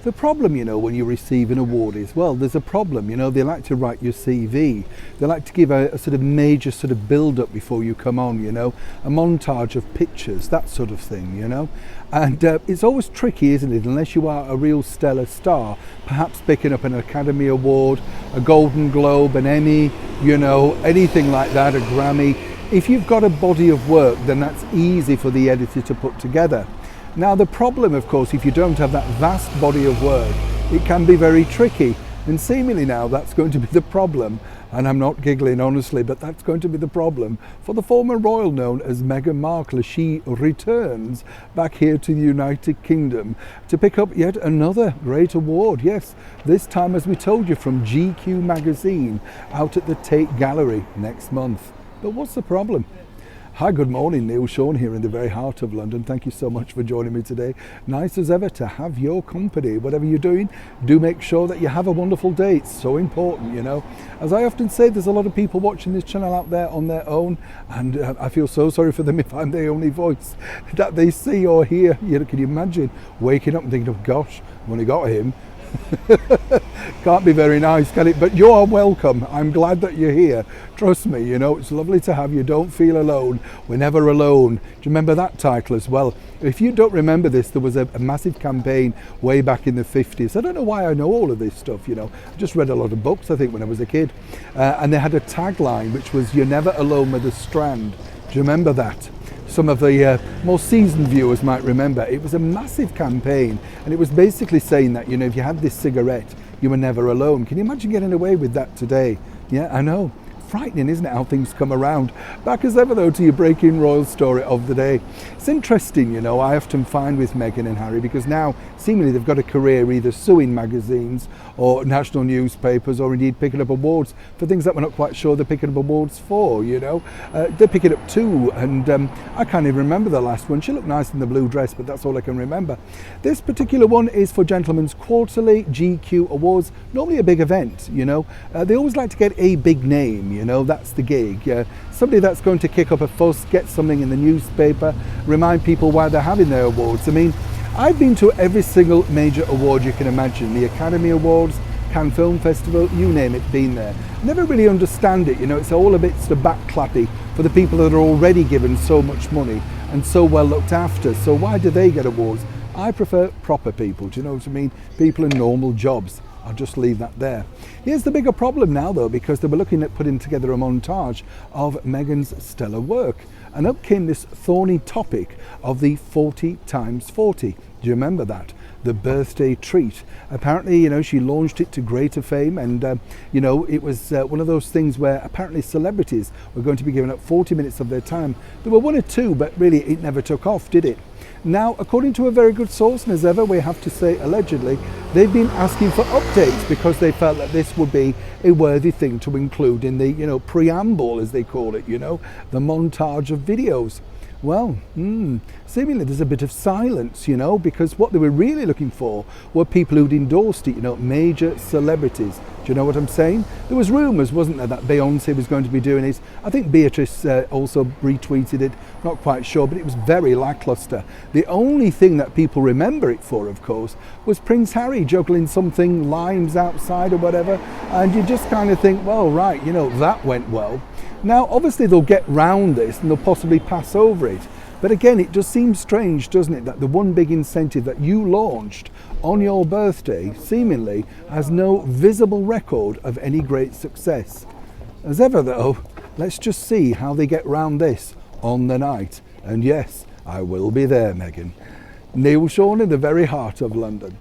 The problem, when you receive an award is, well, there's a problem. They like to write your CV. They like to give a sort of major sort of build-up before you come on, a montage of pictures, that sort of thing, And it's always tricky, isn't it, unless you are a real stellar star, perhaps picking up an Academy Award, a Golden Globe, an Emmy, anything like that, a Grammy. If you've got a body of work, then that's easy for the editor to put together. Now the problem, of course, if you don't have that vast body of work, it can be very tricky. And seemingly now that's going to be the problem, and I'm not giggling honestly, but that's going to be the problem for the former royal known as Meghan Markle as she returns back here to the United Kingdom to pick up yet another great award. Yes, this time, as we told you, from GQ magazine out at the Tate Gallery next month. But what's the problem? Hi, good morning, Neil Sean here in the very heart of London. Thank you so much for joining me today. Nice as ever to have your company. Whatever you're doing, do make sure that you have a wonderful day. It's so important, As I often say, there's a lot of people watching this channel out there on their own, and I feel so sorry for them if I'm the only voice that they see or hear. Can you imagine waking up and thinking, oh gosh, I've only got him. Can't be very nice, can it? But you are welcome. I'm glad that you're here. Trust me, it's lovely to have you. Don't feel alone. We're never alone. Do you remember that title as well? If you don't remember this, there was a massive campaign way back in the 50s. I don't know why I know all of this stuff, I just read a lot of books, I think, when I was a kid. And they had a tagline, which was, "You're never alone with a strand." Do you remember that? Some of the more seasoned viewers might remember. It was a massive campaign, and it was basically saying that, if you had this cigarette, you were never alone. Can you imagine getting away with that today? Yeah, I know. Frightening, isn't it, how things come around? Back as ever, though, to your breaking royal story of the day. It's interesting, I often find with Meghan and Harry, because now seemingly they've got a career either suing magazines or national newspapers, or indeed picking up awards for things that we're not quite sure they're picking up awards for, They're picking up two, and I can't even remember the last one. She looked nice in the blue dress, but that's all I can remember. This particular one is for Gentlemen's Quarterly GQ Awards, normally a big event, They always like to get a big name, that's the gig. Somebody that's going to kick up a fuss, get something in the newspaper, remind people why they're having their awards. I mean, I've been to every single major award you can imagine. The Academy Awards, Cannes Film Festival, you name it, been there. Never really understand it, it's all a bit sort of backclappy for the people that are already given so much money and so well looked after. So why do they get awards? I prefer proper people, do you know what I mean? People in normal jobs. I'll just leave that there. Here's the bigger problem now, though, because they were looking at putting together a montage of Meghan's stellar work. And up came this thorny topic of the 40 times 40. Do you remember that? The birthday treat. Apparently, she launched it to greater fame, and it was one of those things where apparently celebrities were going to be given up 40 minutes of their time. There were one or two, but really it never took off, did it? Now, according to a very good source, and as ever we have to say allegedly, they've been asking for updates because they felt that this would be a worthy thing to include in the preamble, as they call it, the montage of videos. Well, seemingly there's a bit of silence, because what they were really looking for were people who'd endorsed it, major celebrities. Do you know what I'm saying? There was rumours, wasn't there, that Beyonce was going to be doing it. I think Beatrice also retweeted it, not quite sure, but it was very lacklustre. The only thing that people remember it for, of course, was Prince Harry juggling something, limes outside or whatever, and you just kind of think, well, right, that went well. Now, obviously, they'll get round this and they'll possibly pass over it. But again, it just seems strange, doesn't it, that the one big incentive that you launched on your birthday seemingly has no visible record of any great success. As ever, though, let's just see how they get round this on the night. And yes, I will be there, Meghan. Neil Sean in the very heart of London.